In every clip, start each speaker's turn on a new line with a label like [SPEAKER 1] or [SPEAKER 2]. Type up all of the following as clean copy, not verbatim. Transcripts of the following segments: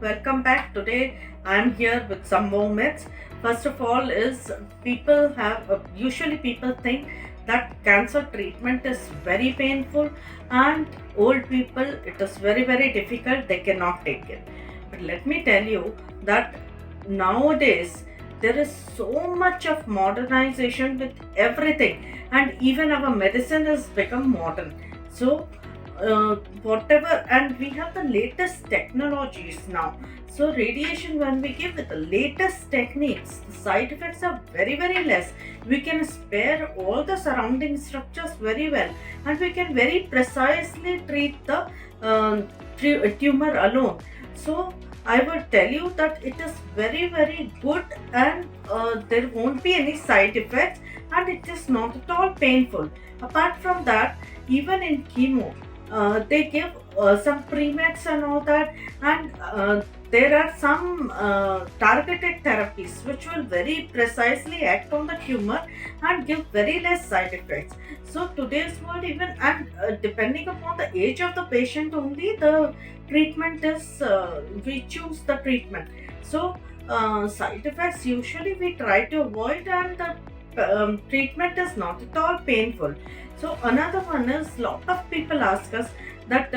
[SPEAKER 1] welcome back. Today I'm here with some more myths. First of all, is people have usually people think that cancer treatment is very painful and old people it is very difficult, they cannot take it. But let me tell you that nowadays there is so much of modernization with everything, and even our medicine has become modern. So whatever, and we have the latest technologies now. So radiation, when we give with the latest techniques, the side effects are very less. We can spare all the surrounding structures very well, and we can very precisely treat the tumor alone. So I would tell you that it is very good, and there won't be any side effects, and it is not at all painful. Apart from that, even in chemo, they give some premix and all that, and there are some targeted therapies which will very precisely act on the tumor and give very less side effects. So today's world, even, and depending upon the age of the patient only, the treatment is we choose the treatment. So side effects usually we try to avoid, and the treatment is not at all painful. So another one is, lot of people ask us that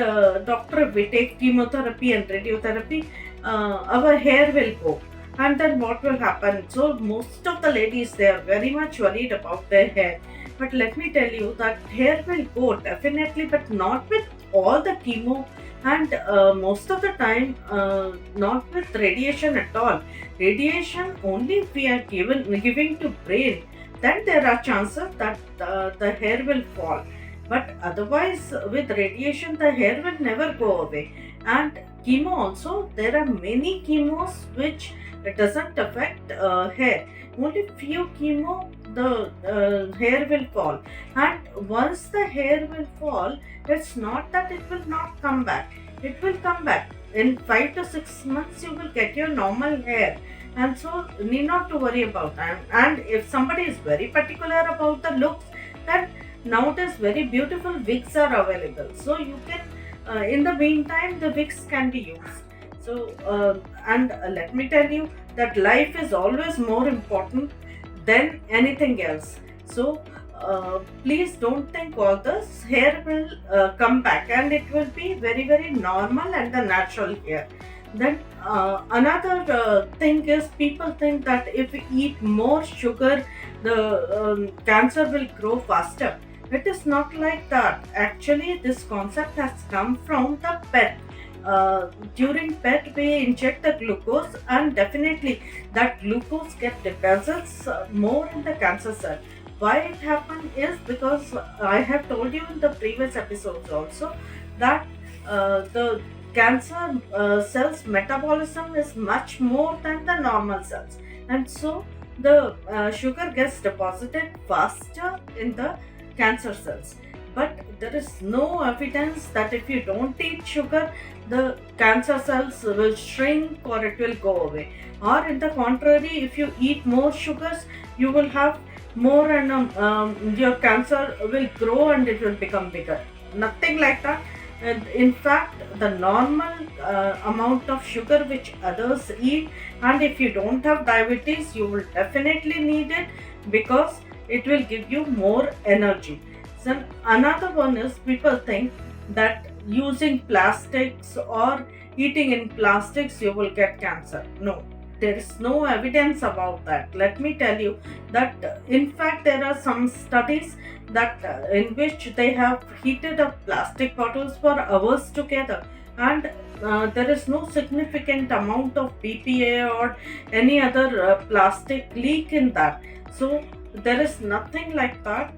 [SPEAKER 1] doctor, if we take chemotherapy and radiotherapy, our hair will go, and then what will happen? So most of the ladies, they are very much worried about their hair. But let me tell you that hair will go definitely, but not with all the chemo, and most of the time not with radiation at all. Radiation only if we are giving to brain, then there are chances that the hair will fall. But otherwise, with radiation, the hair will never go away. And chemo also, there are many chemos which doesn't affect hair. Only few chemo, the hair will fall. And once the hair will fall, it's not that it will not come back. It will come back. In 5 to 6 months, you will get your normal hair, and so need not to worry about that. And if somebody is very particular about the looks, then nowadays very beautiful wigs are available, so you can in the meantime the wigs can be used. So and let me tell you that life is always more important than anything else. So please don't think all this hair will come back, and it will be very normal and the natural hair. Then another thing is, people think that if we eat more sugar, the cancer will grow faster. It is not like that. Actually, this concept has come from the pet. During pet, we inject the glucose, and definitely that glucose get deposits more in the cancer cell. Why it happened is because I have told you in the previous episodes also that the cancer cells metabolism is much more than the normal cells, and so the sugar gets deposited faster in the cancer cells. But there is no evidence that if you don't eat sugar, the cancer cells will shrink or it will go away. Or in the contrary, if you eat more sugars, you will have more, and your cancer will grow and it will become bigger. Nothing like that. And in fact, the normal amount of sugar which others eat, and if you don't have diabetes, you will definitely need it, because it will give you more energy. So another one is, people think that using plastics or eating in plastics you will get cancer. No, there is no evidence about that. Let me tell you that in fact there are some studies that in which they have heated up plastic bottles for hours together, and there is no significant amount of BPA or any other plastic leak in that. So there is nothing like that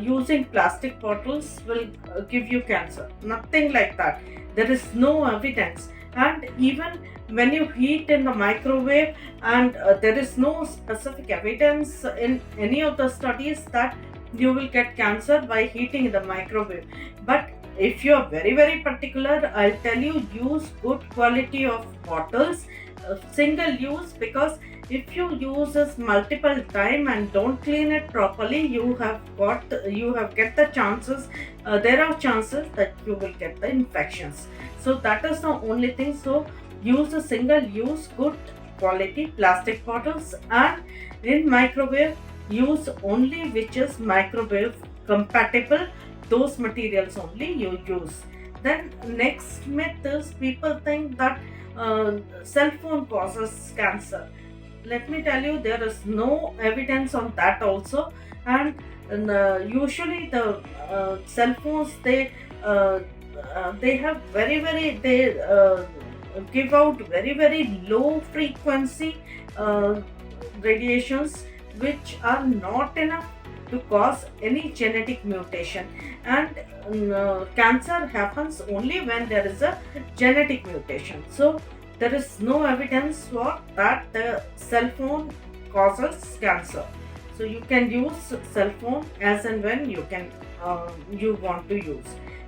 [SPEAKER 1] using plastic bottles will give you cancer. Nothing like that. There is no evidence. And even when you heat in the microwave, and there is no specific evidence in any of the studies that you will get cancer by heating in the microwave. But if you are very particular, I'll tell you, use good quality of bottles, single use, because if you use this multiple time and don't clean it properly, you have get the chances, there are chances that you will get the infections. So that is the only thing. So use a single use good quality plastic bottles, and in microwave use only which is microwave compatible, those materials only you use. Then next myth is people think that cell phone causes cancer. Let me tell you, there is no evidence on that also. And usually the cell phones, they have they give out very low frequency uh, radiations, which are not enough to cause any genetic mutation. And cancer happens only when there is a genetic mutation. So there is no evidence for that the cell phone causes cancer. So you can use cell phone as and when you want to use.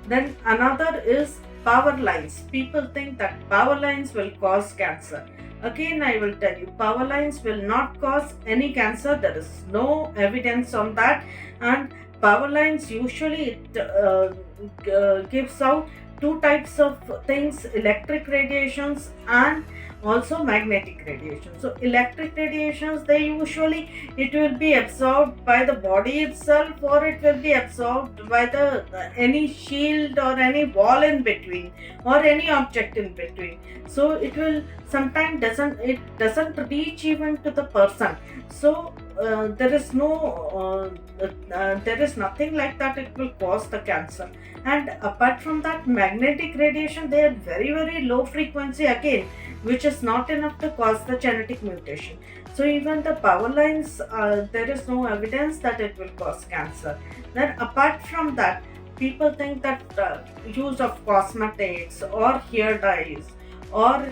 [SPEAKER 1] Then another is power lines. People think that power lines will cause cancer. Again, I will tell you, power lines will not cause any cancer. There is no evidence on that. And power lines usually gives out two types of things: electric radiations and also magnetic radiation. So electric radiations, they usually, it will be absorbed by the body itself, or it will be absorbed by the any shield or any wall in between, or any object in between. So it will sometimes doesn't reach even to the person. So there is nothing like that it will cause the cancer. And apart from that, magnetic radiation, they are very low frequency again, which is not enough to cause the genetic mutation. So even the power lines, there is no evidence that it will cause cancer. Then apart from that, people think that use of cosmetics or hair dyes or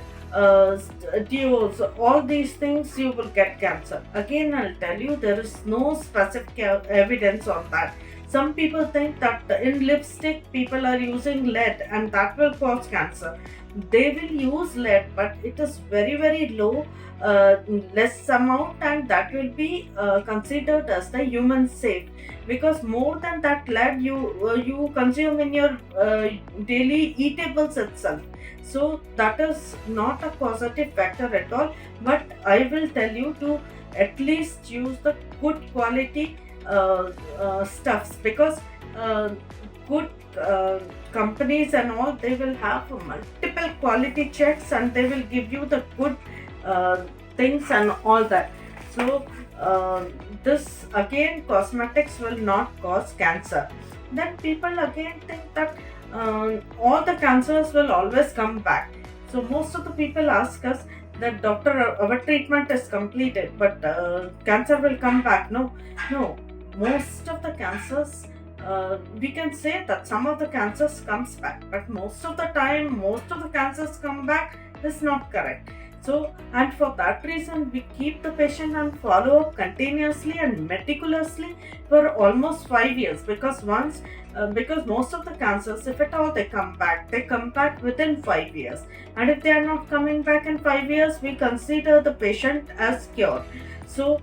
[SPEAKER 1] duos, all these things, you will get cancer. Again, I'll tell you, there is no specific evidence on that. Some people think that in lipstick people are using lead and that will cause cancer. They will use lead, but it is very low, uh, less amount, and that will be considered as the human safe, because more than that lead you consume in your daily eatables itself. So that is not a causative factor at all. But I will tell you to at least use the good quality stuffs, because uh, good companies and all, they will have multiple quality checks and they will give you the good uh, things and all that. So this again, cosmetics will not cause cancer. Then people again think that all the cancers will always come back. So most of the people ask us that, doctor, our treatment is completed, but cancer will come back. No, most of the cancers, we can say that some of the cancers comes back, but most of the time most of the cancers come back is not correct. So, and for that reason, we keep the patient and follow up continuously and meticulously for almost 5 years, because because most of the cancers, if at all they come back within 5 years. And if they are not coming back in 5 years, we consider the patient as cured. So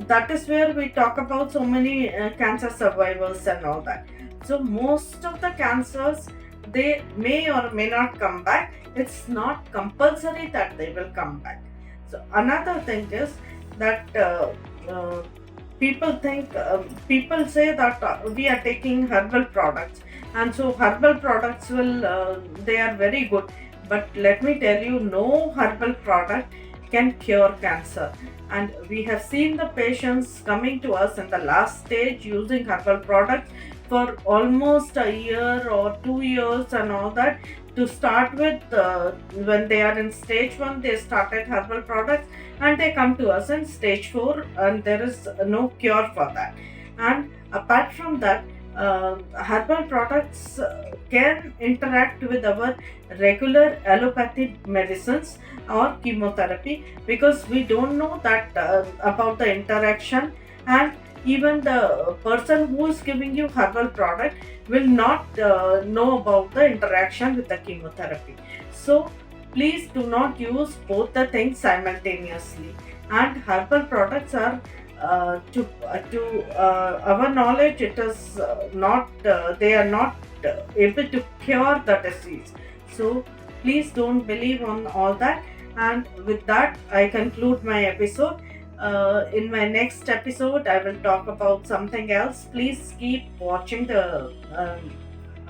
[SPEAKER 1] that is where we talk about so many cancer survivors and all that. So most of the cancers, they may or may not come back. It's not compulsory that they will come back. So another thing is that uh, people say that we are taking herbal products, and so herbal products will they are very good. But let me tell you, no herbal product can cure cancer. And we have seen the patients coming to us in the last stage using herbal products for almost a year or 2 years and all that. To start with, when they are in stage 1, they started herbal products, and they come to us in stage 4, and there is no cure for that. And apart from that, herbal products can interact with our regular allopathy medicines or chemotherapy, because we don't know that about the interaction. And even the person who is giving you herbal product will not know about the interaction with the chemotherapy. So please do not use both the things simultaneously. And herbal products are to our knowledge, it is not they are not able to cure the disease. So Please don't believe on all that. And with that, I conclude my episode. In my next episode, I will talk about something else. Please keep watching the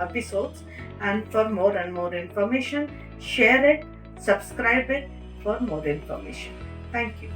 [SPEAKER 1] episodes, and for more and more information, share it, subscribe it for more information. Thank you.